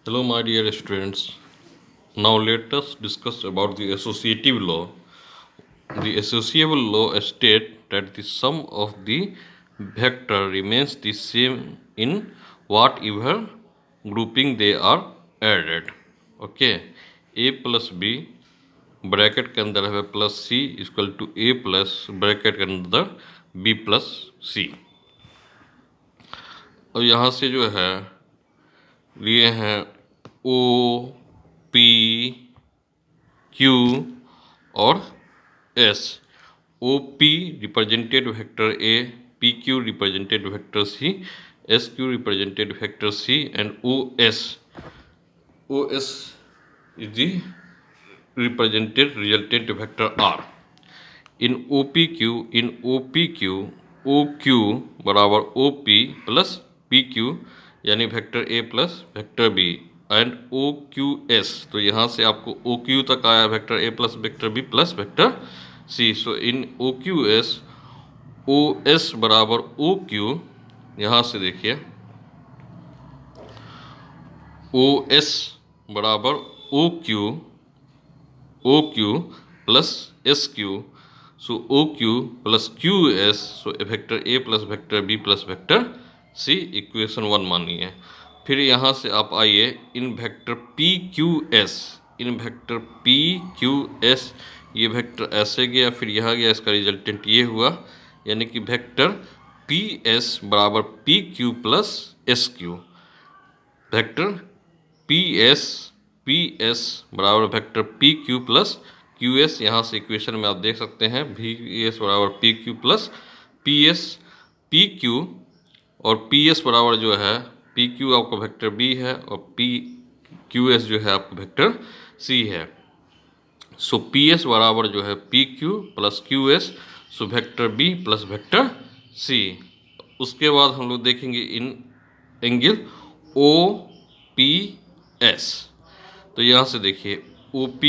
Hello, my dear students. Now let us discuss about the associative law. The associable law states that the sum of the vector remains the same in whatever grouping they are added. Okay, a plus b bracket के अंदर है plus C equal to A plus bracket के अंदर B plus सी। और यहाँ से जो है लिए हैं ओ पी क्यू और S. O P represented vector A, P Q represented vector C, S Q represented vector C and O S is the represented resultant vector R. In OPQ OQ बराबर OP plus PQ यानी vector A plus vector B and OQS। तो यहाँ से आपको OQ तक आया vector A plus vector B plus vector C। So in OQS OS बराबर OQ, यहाँ से देखिए OS बराबर OQ plus SQ। So OQ plus QS, so vector A plus vector B plus vector C equation 1 मानिए। फिर यहाँ से आप आइए इन वेक्टर PQS, इन वेक्टर PQS, ये वेक्टर ऐसे गया फिर यहाँ गया, इसका रिजल्टेंट ये हुआ, यानी कि वेक्टर PS बराबर PQ plus SQ। Vector PS बराबर वेक्टर PQ प्लस QS। यहाँ से इक्वेशन में आप देख सकते हैं VS बराबर PQ प्लस PS PQ, और PS बराबर जो है PQ आपका वेक्टर B है और QS जो है आपका वेक्टर C है। सो PS बराबर जो है PQ plus QS, so vector B plus vector C। उसके बाद हम लोग देखेंगे इन एंगल OPS। तो यहाँ से देखिए OP,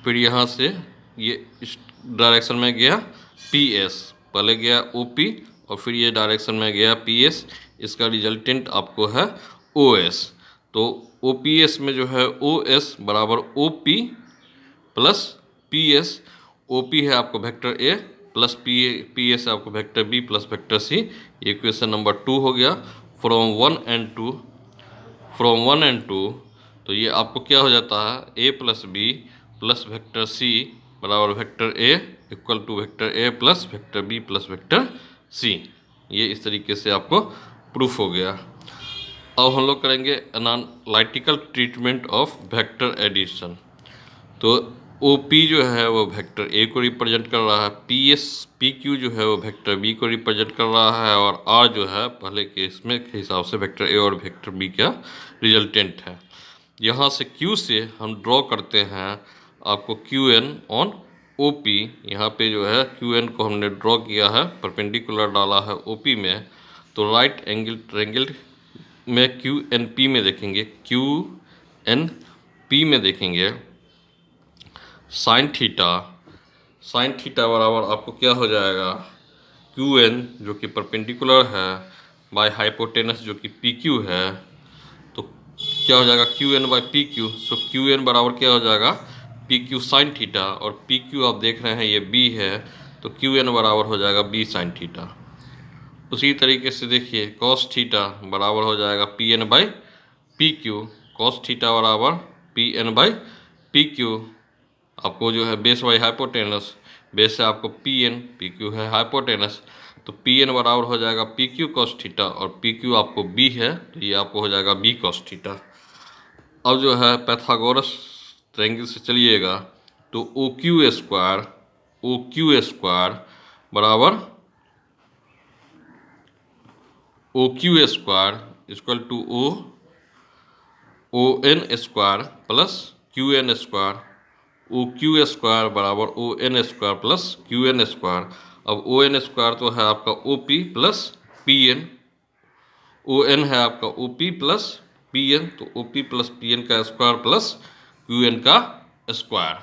फिर यहाँ से ये इस डायरेक्शन में गया PS, पहले गया OP और फिर ये डायरेक्शन में गया PS। इसका रिजल्टेंट आपको है OS। तो OPS में जो है OS बराबर OP प्लस PS। OP है आपको वेक्टर A प्लस PS है आपको vector B plus vector C। ये इक्वेशन नंबर 2 हो गया। फ्रॉम 1 एंड 2 तो ये आपको क्या हो जाता है A plus B plus vector C बराबर vector A equal to vector A plus vector B plus vector C। ये इस तरीके से आपको प्रूफ हो गया। अब हम लोग करेंगे analytical treatment of vector addition. तो OP जो है वो वेक्टर A को रिप्रेजेंट कर रहा है, PQ जो है वो वेक्टर B को रिप्रेजेंट कर रहा है, और R जो है पहले के इसमें के हिसाब से वेक्टर A और वेक्टर B का रिजल्टेंट है। यहाँ से Q से हम ड्रॉ करते हैं आपको QN ऑन OP। यहाँ पे जो है QN को हमने ड्रॉ किया है, परपेंडिकुलर डाला है OP में। तो राइट एंगल ट्रायंगल में QNP में देखेंगे, QNP में देखेंगे साइन थीटा बराबर आपको क्या हो जाएगा QN जो कि परपेंडिकुलर है बाय हाइपोटेनस जो कि PQ है। तो क्या हो जाएगा QN बाय PQ। सो QN बराबर क्या हो जाएगा PQ साइन थीटा, और PQ आप देख रहे हैं ये B है, तो QN बराबर हो जाएगा B साइन थीटा। उसी तरीके से देखिए कॉस थीटा बराबर हो जाएगा PN by PQ। Cos theta बराबर PN बाई PQ। आपको जो है बेस बाई हाइपोटेनस, बेस है आपको PQ है हाइपोटेनस, तो PN बराबर हो जाएगा PQ कॉस थीटा, और PQ आपको B है तो ये आपको हो जाएगा B कॉस थीटा। अब जो है पैथागोरस ट्रायंगल से चलिएगा तो OQ स्क्वायर बराबर OQ square equal to ON square plus QN square. OQ square बराबर ON square plus QN square. अब ON स्क्वायर तो है आपका OP प्लस PN, ON है आपका OP प्लस PN, तो OP प्लस PN का स्क्वायर प्लस QN का स्क्वायर।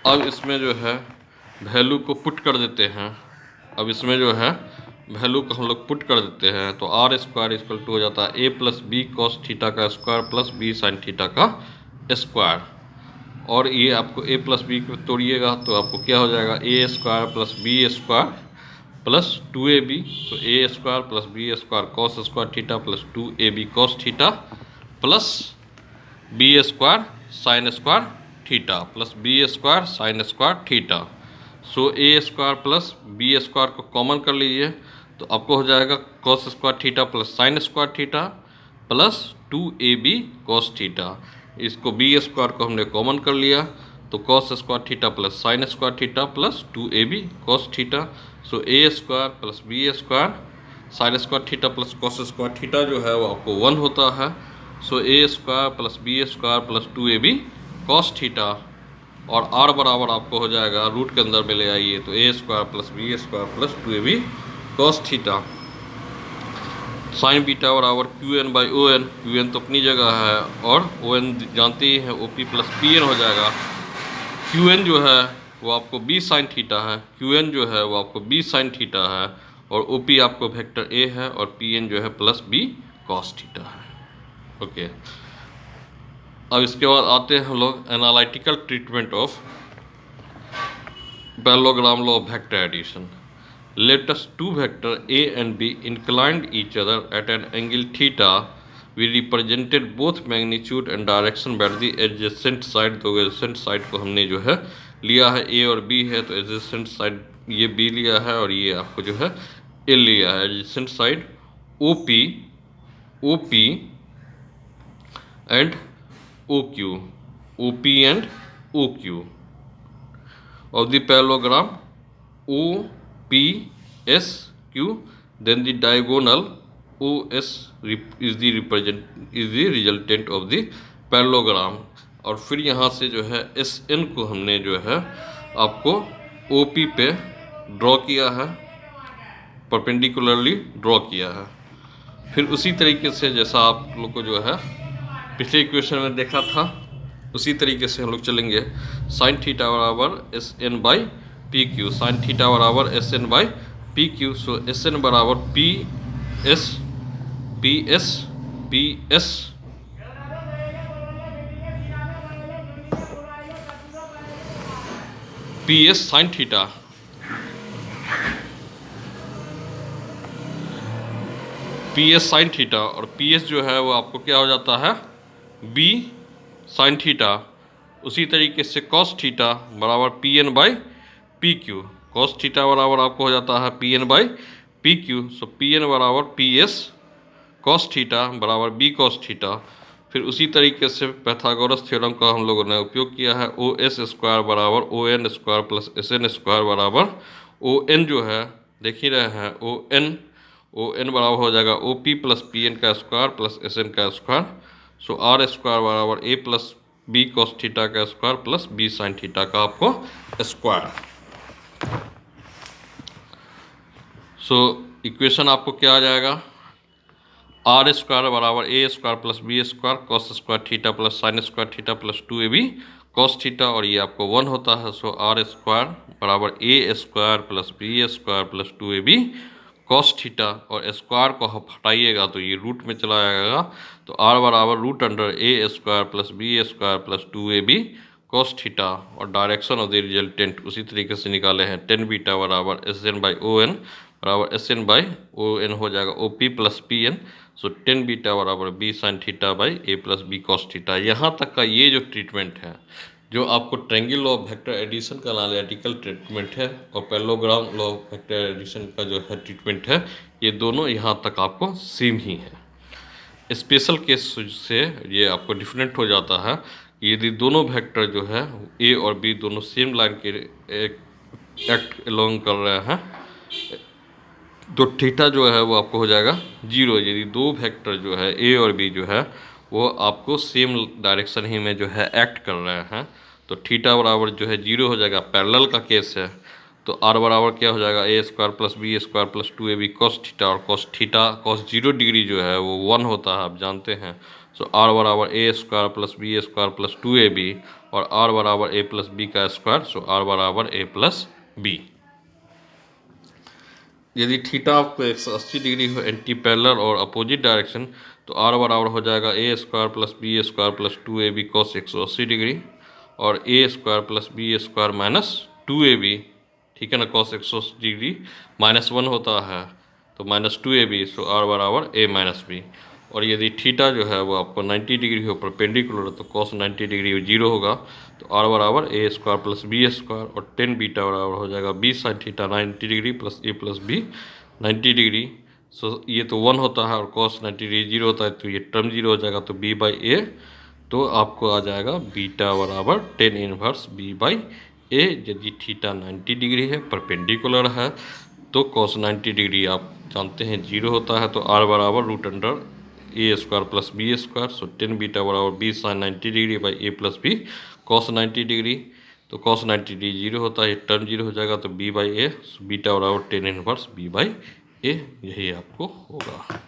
अब इसमें जो है वैल्यू को पुट कर देते हैं। अब इसमें जो है वैल्यू को हम लोग पुट कर देते हैं तो आर स्क्वायर इक्वल टू हो जाता है A plus B cos theta का square plus B sine theta का स्क्वायर। और ये आपको ए प्लस बी को तोड़िएगा तो आपको क्या हो जाएगा, a square plus B square plus 2ab, तो a square plus B square cos square theta plus 2ab cos theta plus B square sine square theta plus B square sine square theta. So a square plus B square को common कर लीजिए तो आपको हो जाएगा cos square theta plus sine square theta plus 2ab cos theta. इसको b square को हमने कॉमन कर लिया तो cos square theta plus sine square theta plus 2ab cos theta. So a square plus B square sine square theta plus cos square theta जो है वो आपको 1 होता है। So a square plus B square plus 2ab cos theta और R बराबर आपको हो जाएगा रूट के अंदर में ले आइए तो a square plus B square plus 2ab cos theta. Sine beta बराबर Q N by O N, Q N तो अपनी जगह है और ओ एन जानते ही हैं O P plus P N हो जाएगा। क्यू एन जो है वो आपको बी साइन थीटा है, क्यू एन जो है वो आपको बी साइन थीटा है और ओ पी आपको वेक्टर ए है और पी एन जो है प्लस बी कॉस थीटा है। ओके, अब इसके बाद आते हैं हम लोग analytical treatment of parallelogram law of vector addition. Let us two vector A and B inclined each other at an angle theta. We represented both magnitude and direction by the adjacent side। तो adjacent side को हमने जो है लिया है A और B है तो adjacent side ये B लिया है और ये आपको जो है A लिया है। adjacent side OP and OQ, OP and OQ of the parallelogram OPSQ, then the diagonal OS is the resultant of the parallelogram। और फिर यहाँ से जो है SN को हमने जो है आपको OP पे ड्रॉ किया है, परपेंडिकुलरली ड्रॉ किया है। फिर उसी तरीके से जैसा आप लोग को जो है पिछले इक्वेशन में देखा था उसी तरीके से हम लोग चलेंगे। साइन थीटा बराबर S N by P Q, sine theta बराबर S N by P Q. So S N बराबर P S sine theta P S sine theta और पी एस जो है वो आपको क्या हो जाता है बी साइन थीटा। उसी तरीके से कॉस थीटा बराबर P N by P Q, cos theta बराबर आपको हो जाता है P N by P Q. So P N बराबर पी एस कॉस थीटा बराबर बी कॉस थीटा। फिर उसी तरीके से पैथागोरस थ्योरम का हम लोगों ने उपयोग किया है। ओ एस स्क्वायर बराबर O N square plus S N square बराबर ओ एन जो है देख ही रहे हैं ओ एन बराबर हो जाएगा O P plus P N का स्क्वायर प्लस एस एन का स्क्वायर। सो आर स्क्वायर बराबर ए प्लस बी कॉस थीटा का square plus B sine theta का आपको स्क्वायर। सो इक्वेशन आपको क्या आ जाएगा, आर स्क्वायर बराबर a square plus B square cos square theta plus sine square theta plus 2ab cos theta और ये आपको 1 होता है। सो आर स्क्वायर बराबर a square plus B square plus 2ab cos theta और स्क्वायर को हटाइएगा तो ये रूट में चला जाएगा तो आर बराबर रूट अंडर ए square plus B square plus 2ab cos theta और डायरेक्शन ऑफ द रिजल्टेंट उसी तरीके से निकाले हैं। टेन बीटा बराबर S N by O N बराबर S N by O N हो जाएगा O P plus P N. So tan beta बराबर B sine theta by A plus B cos theta. यहाँ तक का ये जो ट्रीटमेंट है जो आपको triangle law of vector addition का एनालिटिकल ट्रीटमेंट है और parallelogram law of vector addition का जो है ट्रीटमेंट है ये दोनों यहाँ तक आपको सेम ही है। स्पेशल केस से ये आपको डिफरेंट हो जाता है यदि दोनों वेक्टर जो है ए और बी दोनों सेम लाइन के एक्ट अलोंग कर रहे हैं तो थीटा जो है वो आपको हो जाएगा 0। यदि दो वेक्टर जो है ए और बी जो है वो आपको सेम डायरेक्शन ही में जो है एक्ट कर रहे हैं तो थीटा बराबर जो है 0 हो जाएगा। पैरेलल का केस है तो आर बराबर क्या हो जाएगा a square plus B square plus 2ab cos theta और कॉस थीटा कॉस 0 डिग्री जो है वो 1 होता है आप जानते हैं। सो आर बराबर a square plus B square plus 2ab और आर बराबर ए प्लस बी का स्क्वायर। सो आर बराबर ए प्लस बी। यदि थीटा आपको 180 डिग्री हो एंटी पैरेलल और अपोजिट डायरेक्शन, तो आर बराबर हो जाएगा a square plus B square plus 2ab cos 180 degree और a square plus B square minus 2ab, ठीक है ना। कॉस 180 डिग्री -1 होता है तो -2ab, सो आर बराबर a माइनस बी। और यदि थीटा जो है वो आपको 90 डिग्री हो परपेंडिकुलर, तो कॉस 90 डिग्री 0 होगा, तो आर बराबर a square plus B square और 10 बीटा बराबर हो जाएगा b sine theta 90 degree plus a plus b 90 degree. So ये तो 1 होता है और कॉस 90 डिग्री 0 होता है, तो ये टर्म 0 हो जाएगा, तो बी बाई ए, तो आपको आ जाएगा बीटा बराबर 10 इनवर्स बी बाई ए। यदि थीटा 90 डिग्री है परपेंडिकुलर है तो कॉस 90 डिग्री आप जानते हैं 0 होता है, तो आर बराबर रूट अंडर ए square plus B square, so 10 beta बराबर B sine 90 degree by A plus B cos 90 degree. तो कॉस 90 डिग्री 0 होता है, टर्म 0 हो जाएगा, तो बी बाई ए, बीटा बराबर 10 इनवर्स बी बाई ए, यही आपको होगा।